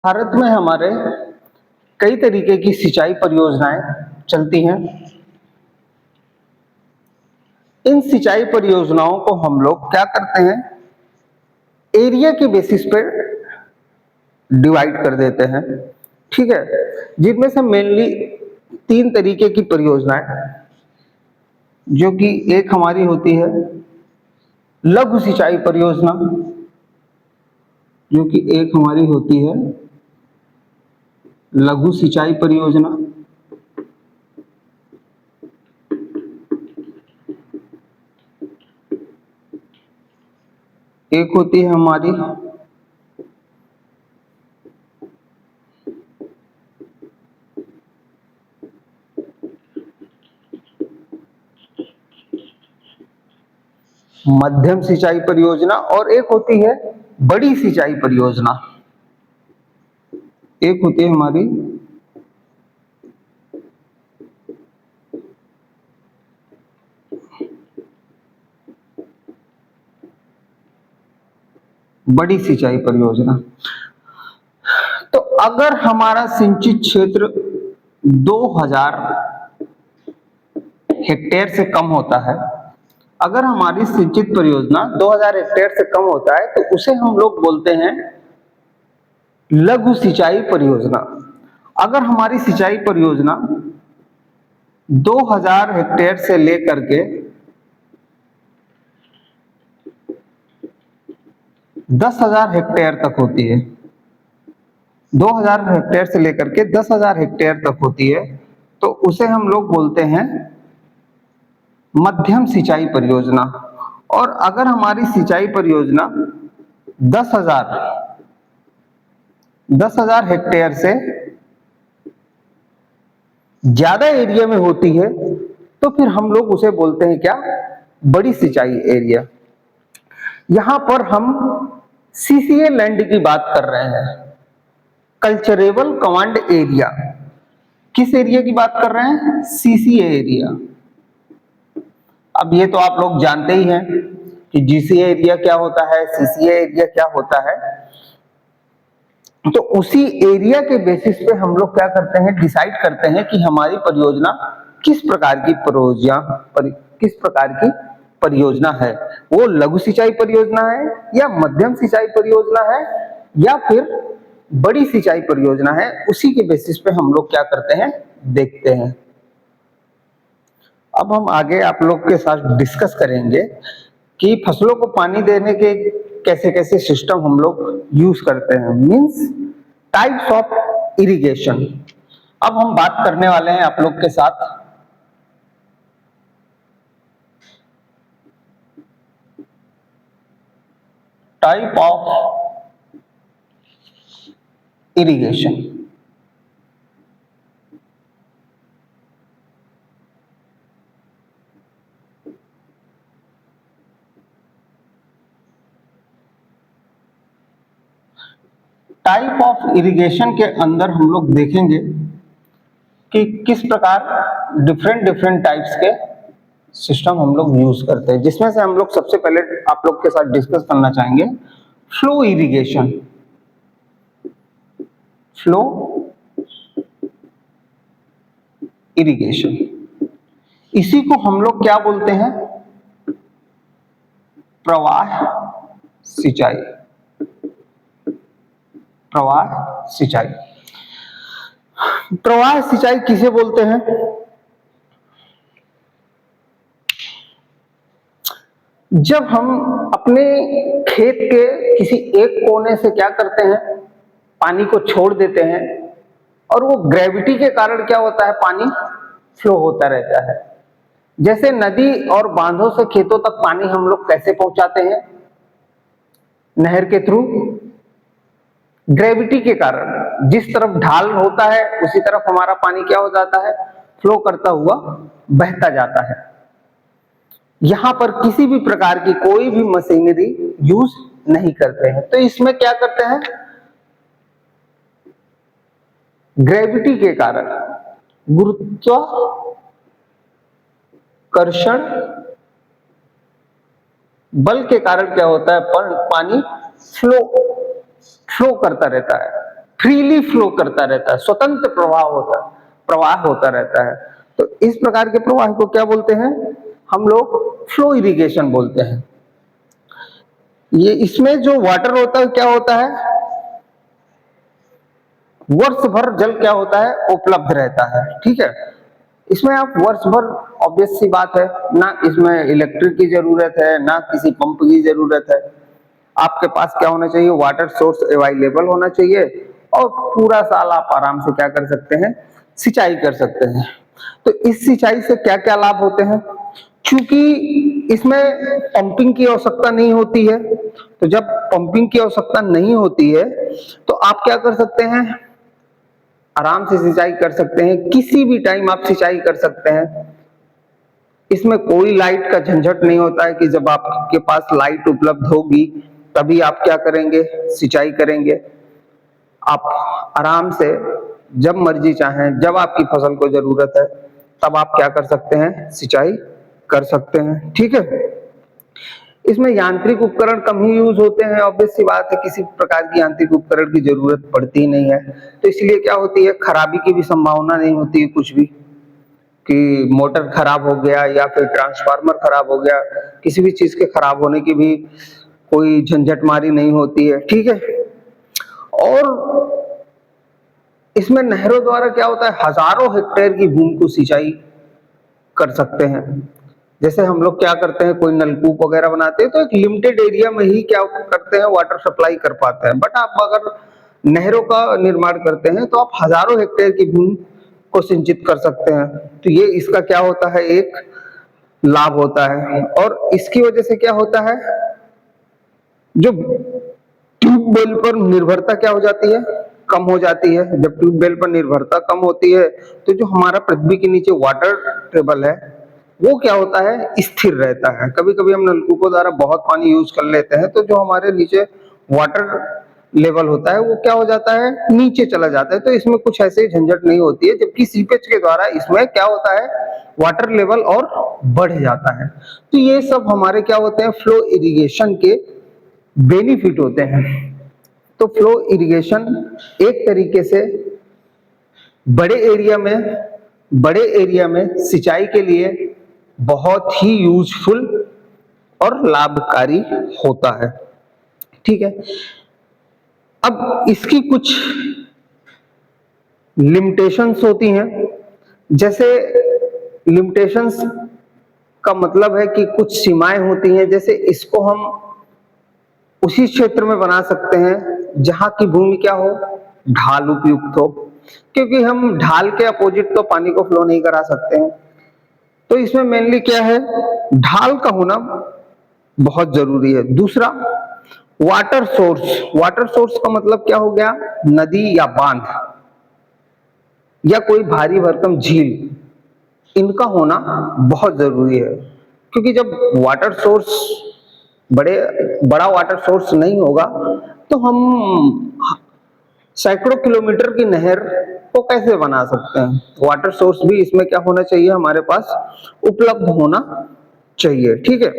भारत में हमारे कई तरीके की सिंचाई परियोजनाएं चलती हैं। इन सिंचाई परियोजनाओं को हम लोग क्या करते हैं, एरिया के बेसिस पे डिवाइड कर देते हैं। ठीक है, जिनमें से मेनली 3 तरीके की परियोजनाएं, जो कि एक हमारी होती है लघु सिंचाई परियोजना, जो कि एक हमारी होती है लघु सिंचाई परियोजना। एक होती है हमारी मध्यम सिंचाई परियोजना और एक होती है बड़ी सिंचाई परियोजना। एक होती है हमारी बड़ी सिंचाई परियोजना। तो अगर हमारा सिंचित क्षेत्र 2000 हेक्टेयर से कम होता है, अगर हमारी सिंचित परियोजना 2000 हेक्टेयर से कम होता है, तो उसे हम लोग बोलते हैं लघु सिंचाई परियोजना। अगर हमारी सिंचाई परियोजना 2000 हेक्टेयर से लेकर के 10,000 हेक्टेयर तक होती है, 2000 हेक्टेयर से लेकर के 10,000 हेक्टेयर तक होती है, तो उसे हम लोग बोलते हैं मध्यम सिंचाई परियोजना। और अगर हमारी सिंचाई परियोजना 10,000 हेक्टेयर से ज्यादा एरिया में होती है, तो फिर हम लोग उसे बोलते हैं क्या, बड़ी सिंचाई एरिया। यहां पर हम सीसीए लैंड की बात कर रहे हैं, कल्चरेबल कमांड एरिया। किस एरिया की बात कर रहे हैं, सीसीए एरिया। अब ये तो आप लोग जानते ही हैं कि जीसीए एरिया क्या होता है, सीसीए एरिया क्या होता है। तो उसी एरिया के बेसिस पे हम लोग क्या करते हैं, डिसाइड करते हैं कि हमारी परियोजना किस प्रकार की परियोजना है। वो लघु सिंचाई परियोजना है या मध्यम सिंचाई परियोजना है या फिर बड़ी सिंचाई परियोजना है, उसी के बेसिस पे हम लोग क्या करते हैं, देखते हैं। अब हम आगे आप लोग के साथ डिस्कस करेंगे कि फसलों को पानी देने के कैसे कैसे सिस्टम हम लोग यूज करते हैं, मींस टाइप्स ऑफ इरिगेशन। अब हम बात करने वाले हैं आप लोग के साथ type of irrigation. Type of irrigation के अंदर हम लोग देखेंगे कि किस प्रकार डिफरेंट टाइप्स के सिस्टम हम लोग यूज करते हैं, जिसमें से हम लोग सबसे पहले आप लोग के साथ डिस्कस करना चाहेंगे फ्लो इरिगेशन। फ्लो इरिगेशन, इसी को हम लोग क्या बोलते हैं, प्रवाह सिंचाई। प्रवाह सिंचाई, प्रवाह सिंचाई किसे बोलते हैं, जब हम अपने खेत के किसी एक कोने से क्या करते हैं, पानी को छोड़ देते हैं और वो ग्रेविटी के कारण क्या होता है, पानी फ्लो होता रहता है। जैसे नदी और बांधों से खेतों तक पानी हम लोग कैसे पहुंचाते हैं, नहर के थ्रू। ग्रेविटी के कारण जिस तरफ ढाल होता है उसी तरफ हमारा पानी क्या हो जाता है, फ्लो करता हुआ बहता जाता है। यहां पर किसी भी प्रकार की कोई भी मशीनरी यूज नहीं करते हैं। तो इसमें क्या करते हैं, ग्रेविटी के कारण, गुरुत्वाकर्षण बल के कारण क्या होता है, पानी फ्लो करता रहता है। फ्रीली फ्लो करता रहता है, स्वतंत्र प्रवाह होता रहता है। तो इस प्रकार के प्रवाह को क्या बोलते हैं? हम लोग फ्लो इरिगेशन बोलते हैं। ये इसमें जो वाटर होता है क्या होता है, वर्ष भर जल क्या होता है, उपलब्ध रहता है। ठीक है, इसमें आप वर्ष भर, ऑब्वियस सी बात है, ना इसमें इलेक्ट्रिक की जरूरत है, ना किसी पंप की जरूरत है। आपके पास क्या होना चाहिए, वाटर सोर्स अवेलेबल होना चाहिए, और पूरा साल आप आराम से क्या कर सकते हैं, सिंचाई कर सकते हैं। तो इस सिंचाई से क्या क्या लाभ होते हैं? क्योंकि इसमें पंपिंग की आवश्यकता नहीं होती है, तो जब पंपिंग की आवश्यकता नहीं होती है तो आप क्या कर सकते हैं, आराम से सिंचाई कर सकते हैं, किसी भी टाइम आप सिंचाई कर सकते हैं। इसमें कोई लाइट का झंझट नहीं होता है कि जब आपके पास लाइट उपलब्ध होगी तभी आप क्या करेंगे, सिंचाई करेंगे। आप आराम से जब मर्जी चाहें, जब आपकी फसल को जरूरत है तब आप क्या कर सकते हैं, सिंचाई कर सकते हैं। ठीक है, इसमें यांत्रिक उपकरण कम ही यूज होते हैं, ऑब्वियस सी बात है, किसी प्रकार की यांत्रिक उपकरण की जरूरत पड़ती ही नहीं है। तो इसलिए क्या होती है, खराबी की भी संभावना नहीं होती है कुछ भी, कि मोटर खराब हो गया या फिर ट्रांसफार्मर खराब हो गया, किसी भी चीज के खराब होने की भी कोई झंझटमारी नहीं होती है। ठीक है, और इसमें नहरों द्वारा क्या होता है, हजारों हेक्टेयर की भूमि को सिंचाई कर सकते हैं। जैसे हम लोग क्या करते हैं, कोई नलकूप वगैरह बनाते हैं तो एक लिमिटेड एरिया में ही क्या करते हैं, वाटर सप्लाई कर पाते हैं। बट आप अगर नहरों का निर्माण करते हैं तो आप हजारों हेक्टेयर की भूमि को सिंचित कर सकते हैं। तो ये इसका क्या होता है, एक लाभ होता है। और इसकी वजह से क्या होता है, जो ट्यूबवेल पर निर्भरता क्या हो जाती है, कम हो जाती है। जब ट्यूबवेल पर निर्भरता कम होती है तो जो हमारा पृथ्वी के नीचे वाटर टेबल है वो क्या होता है, स्थिर रहता है। कभी कभी हम नलकूपों द्वारा बहुत पानी यूज कर लेते हैं तो जो हमारे नीचे वाटर लेवल होता है वो क्या हो जाता है, नीचे चला जाता है। तो इसमें कुछ ऐसे झंझट नहीं होती है, जबकि सीपेज के द्वारा इसमें क्या होता है, वाटर लेवल और बढ़ जाता है। तो ये सब हमारे क्या होते हैं, फ्लो इरिगेशन के बेनिफिट होते हैं। तो फ्लो इरिगेशन एक तरीके से बड़े एरिया में सिंचाई के लिए बहुत ही यूजफुल और लाभकारी होता है। ठीक है, अब इसकी कुछ लिमिटेशंस होती हैं। जैसे लिमिटेशंस का मतलब है कि कुछ सीमाएं होती हैं, जैसे इसको हम उसी क्षेत्र में बना सकते हैं जहां की भूमि क्या हो, ढाल उपयुक्त हो, क्योंकि हम ढाल के अपोजिट तो पानी को फ्लो नहीं करा सकते हैं। तो इसमें मेनली क्या है, ढाल का होना बहुत जरूरी है। दूसरा, वाटर सोर्स का मतलब क्या हो गया, नदी या बांध या कोई भारी भरकम झील, इनका होना बहुत जरूरी है। क्योंकि जब वाटर सोर्स बड़ा वाटर सोर्स नहीं होगा तो हम सैकड़ों किलोमीटर की नहर को कैसे बना सकते हैं। वाटर सोर्स भी इसमें क्या होना चाहिए, हमारे पास उपलब्ध होना चाहिए। ठीक है,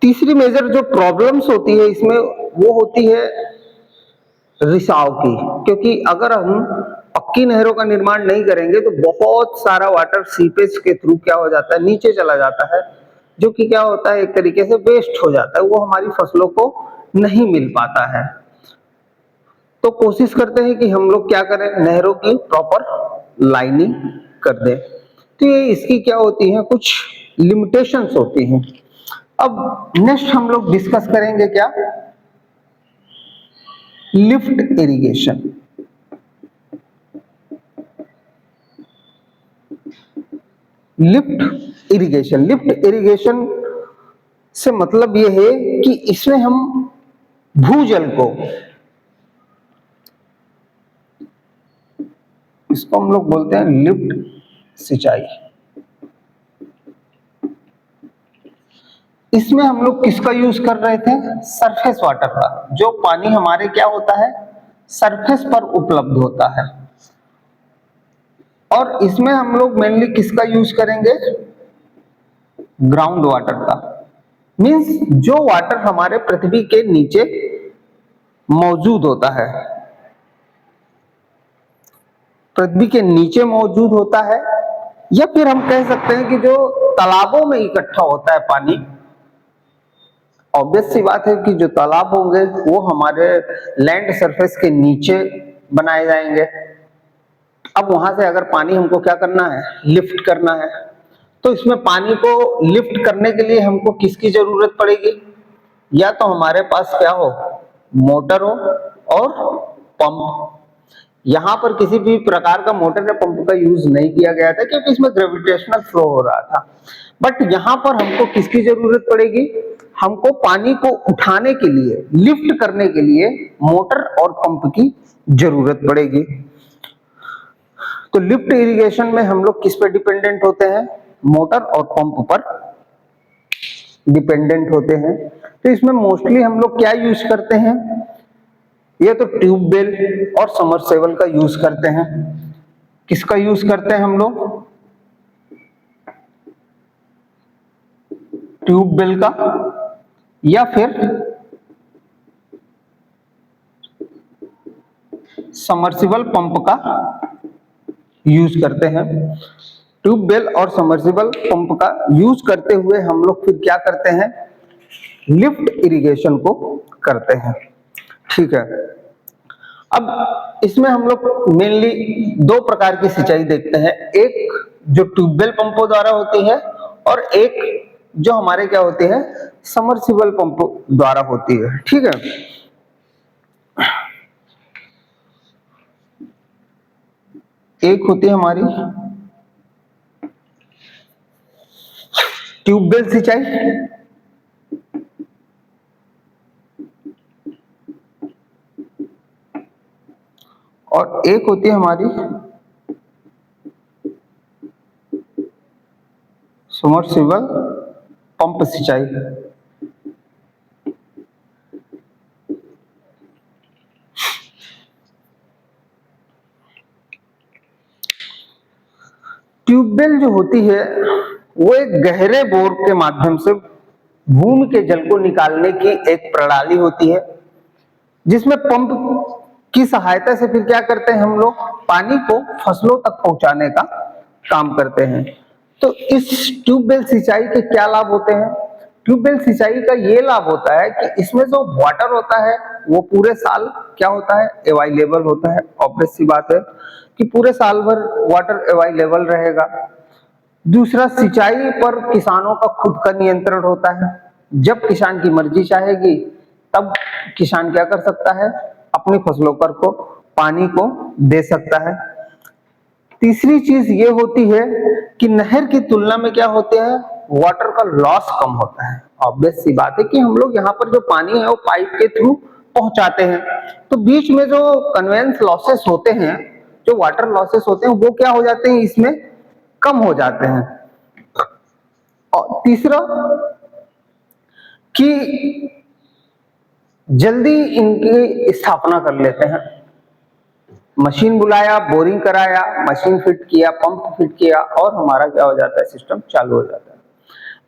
तीसरी मेजर जो प्रॉब्लम्स होती है इसमें वो होती है रिसाव की। क्योंकि अगर हम पक्की नहरों का निर्माण नहीं करेंगे तो बहुत सारा वाटर सीपेज के थ्रू क्या हो जाता है, नीचे चला जाता है, जो कि क्या होता है, एक तरीके से वेस्ट हो जाता है, वो हमारी फसलों को नहीं मिल पाता है। तो कोशिश करते हैं कि हम लोग क्या करें, नहरों की प्रॉपर लाइनिंग कर दें। तो ये इसकी क्या होती है, कुछ लिमिटेशंस होती हैं। अब नेक्स्ट हम लोग डिस्कस करेंगे क्या, लिफ्ट इरिगेशन। लिफ्ट इरिगेशन से मतलब यह है कि इसमें हम भूजल को, इसको हम लोग बोलते हैं लिफ्ट सिंचाई। इसमें हम लोग किसका यूज कर रहे थे, सरफेस वाटर का। जो पानी हमारे क्या होता है, सरफेस पर उपलब्ध होता है। और इसमें हम लोग मेनली किसका यूज करेंगे, ग्राउंड वाटर का। मींस जो वाटर हमारे पृथ्वी के नीचे मौजूद होता है, पृथ्वी के नीचे मौजूद होता है, या फिर हम कह सकते हैं कि जो तालाबों में इकट्ठा होता है पानी। ऑब्वियस सी बात है कि जो तालाब होंगे वो हमारे लैंड सरफेस के नीचे बनाए जाएंगे। अब वहां से अगर पानी हमको क्या करना है, लिफ्ट करना है, तो इसमें पानी को लिफ्ट करने के लिए हमको किसकी जरूरत पड़ेगी? या तो हमारे पास क्या हो, मोटर हो और पंप। यहां पर किसी भी प्रकार का मोटर या पंप का यूज नहीं किया गया था क्योंकि इसमें ग्रेविटेशनल फ्लो हो रहा था। बट यहां पर हमको किसकी जरूरत पड़ेगी? हमको पानी को उठाने के लिए, लिफ्ट करने के लिए मोटर और पंप की जरूरत पड़ेगी। तो लिफ्ट इरिगेशन में हम लोग किस पे डिपेंडेंट होते हैं? मोटर और पंप पर डिपेंडेंट होते हैं। तो इसमें मोस्टली हम लोग क्या यूज करते हैं? ये तो ट्यूबवेल और समरसेबल का यूज करते हैं। किसका यूज करते हैं हम लोग? ट्यूबवेल का, या फिर समर्सिबल पंप का यूज करते हैं। ट्यूबवेल और समर्सिबल पंप का यूज करते हुए हम लोग फिर क्या करते हैं? लिफ्ट इरिगेशन को करते हैं। ठीक है, अब इसमें हम लोग मेनली दो प्रकार की सिंचाई देखते हैं, एक जो ट्यूबवेल पंपों द्वारा होती है और एक जो हमारे क्या होती है, समर्सिबल पंप द्वारा होती है। ठीक है, एक होती है हमारी ट्यूबवेल सिंचाई, और एक होती है हमारी समर्सिबल पंप सिंचाई। ट्यूबवेल जो होती है वो एक गहरे बोर के माध्यम से भूमि के जल को निकालने की एक प्रणाली होती है, जिसमें पंप की सहायता से फिर क्या करते हैं हम लोग, पानी को फसलों तक पहुंचाने का काम करते हैं। तो इस ट्यूबवेल सिंचाई के क्या लाभ होते हैं? ट्यूबवेल सिंचाई का ये लाभ होता है कि इसमें जो वाटर होता है वो पूरे साल क्या होता है, अवेलेबल होता है। ऑब्वियस सी बात है कि पूरे साल भर वाटर अवेलेबल रहेगा। दूसरा, सिंचाई पर किसानों का खुद का नियंत्रण होता है। जब किसान की मर्जी चाहेगी तब किसान क्या कर सकता है, अपनी फसलों पर को पानी को दे सकता है। तीसरी चीज ये होती है कि नहर की तुलना में क्या होते हैं, वाटर का लॉस कम होता है। ऑब्वियस सी बात है कि हम लोग यहाँ पर जो पानी है वो पाइप के थ्रू पहुंचाते हैं, तो बीच में जो कन्वेंस लॉसेस होते हैं, जो वाटर लॉसेस होते हैं, वो क्या हो जाते हैं, इसमें कम हो जाते हैं। और तीसरा कि जल्दी इनकी स्थापना कर लेते हैं। मशीन बुलाया, बोरिंग कराया, मशीन फिट किया, पंप फिट किया, और हमारा क्या हो जाता है, सिस्टम चालू हो जाता है।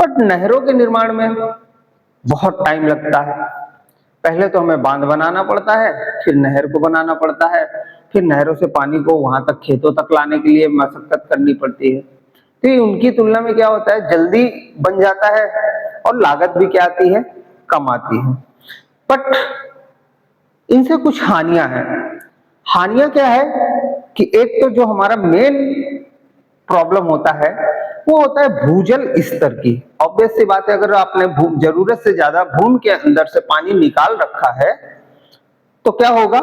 बट नहरों के निर्माण में बहुत टाइम लगता है। पहले तो हमें बांध बनाना पड़ता है, फिर नहर को बनाना पड़ता है, फिर नहरों से पानी को वहां तक खेतों तक लाने के लिए मशक्कत करनी पड़ती है। तो ये उनकी तुलना में क्या होता है, जल्दी बन जाता है और लागत भी क्या आती है, कम आती है। बट इनसे कुछ हानियां हैं। हानियां क्या है कि एक तो जो हमारा मेन प्रॉब्लम होता है वो होता है भूजल स्तर की। ऑब्वियस सी बात है, अगर आपने जरूरत से ज्यादा भूमि के अंदर से पानी निकाल रखा है तो क्या होगा,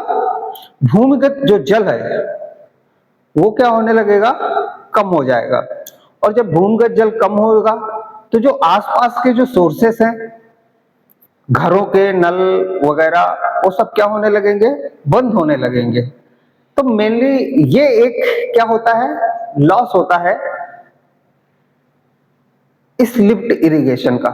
भूमिगत जो जल है वो क्या होने लगेगा, कम हो जाएगा। और जब भूमिगत जल कम होगा तो जो आसपास के जो सोर्सेस हैं, घरों के नल वगैरह, वो सब क्या होने लगेंगे, बंद होने लगेंगे। तो मेनली ये एक क्या होता है, लॉस होता है इस लिफ्ट इरिगेशन का।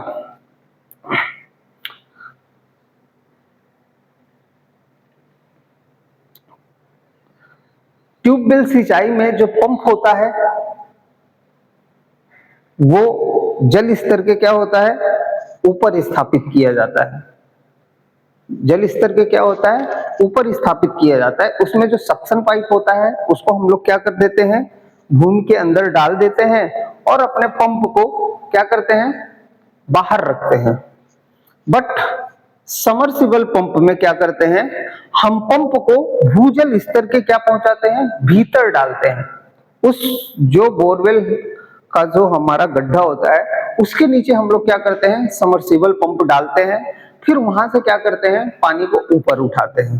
ट्यूबवेल सिंचाई में जो पंप होता है वो जल स्तर के क्या होता है, ऊपर स्थापित किया जाता है। जल स्तर के क्या होता है, ऊपर स्थापित किया जाता है। उसमें जो सक्शन पाइप होता है उसको हम लोग क्या कर देते हैं, भूमि के अंदर डाल देते हैं और अपने पंप को क्या करते हैं, बाहर रखते हैं। बट समरसिबल पंप में क्या करते हैं, हम पंप को भूजल स्तर के क्या पहुंचाते हैं, भीतर डालते हैं। उस जो बोरवेल का जो हमारा गड्ढा होता है उसके नीचे हम लोग क्या करते हैं, समरसिबल पंप डालते हैं, फिर वहां से क्या करते हैं, पानी को ऊपर उठाते हैं।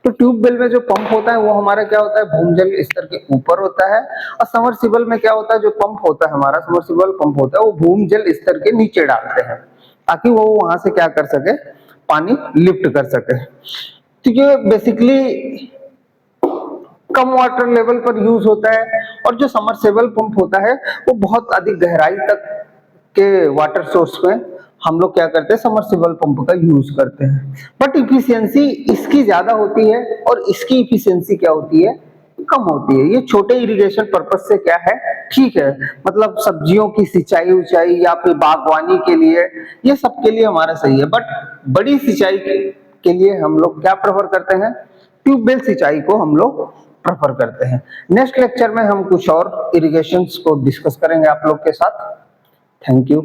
तो ट्यूबवेल में जो पंप होता है वो हमारा क्या होता है, भूजल स्तर के ऊपर होता है, और समरसिबल में क्या होता है, जो पंप होता है हमारा समरसिबल पंप होता है वो भूजल स्तर के नीचे डालते हैं ताकि वो वहां से क्या कर सके, पानी लिफ्ट कर सके। तो ये बेसिकली कम वाटर लेवल पर यूज होता है। और जो समरसेबल पंप होता है वो बहुत अधिक गहराई तक के वाटर सोर्स में हम लोग क्या करते हैं, समरसेबल पंप का यूज करते हैं। बट इफिशियंसी इसकी ज्यादा होती है और इसकी इफिशियंसी क्या होती है, कम होती है। ये छोटे इरिगेशन पर्पज से क्या है, ठीक है, मतलब सब्जियों की सिंचाई उचाई या फिर बागवानी के लिए, ये सब के लिए हमारा सही है। बट बड़ी सिंचाई के लिए हम लोग क्या प्रेफर करते हैं, ट्यूबवेल सिंचाई को हम लोग प्रेफर करते हैं। नेक्स्ट लेक्चर में हम कुछ और इरिगेशंस को डिस्कस करेंगे आप लोग के साथ। Thank you.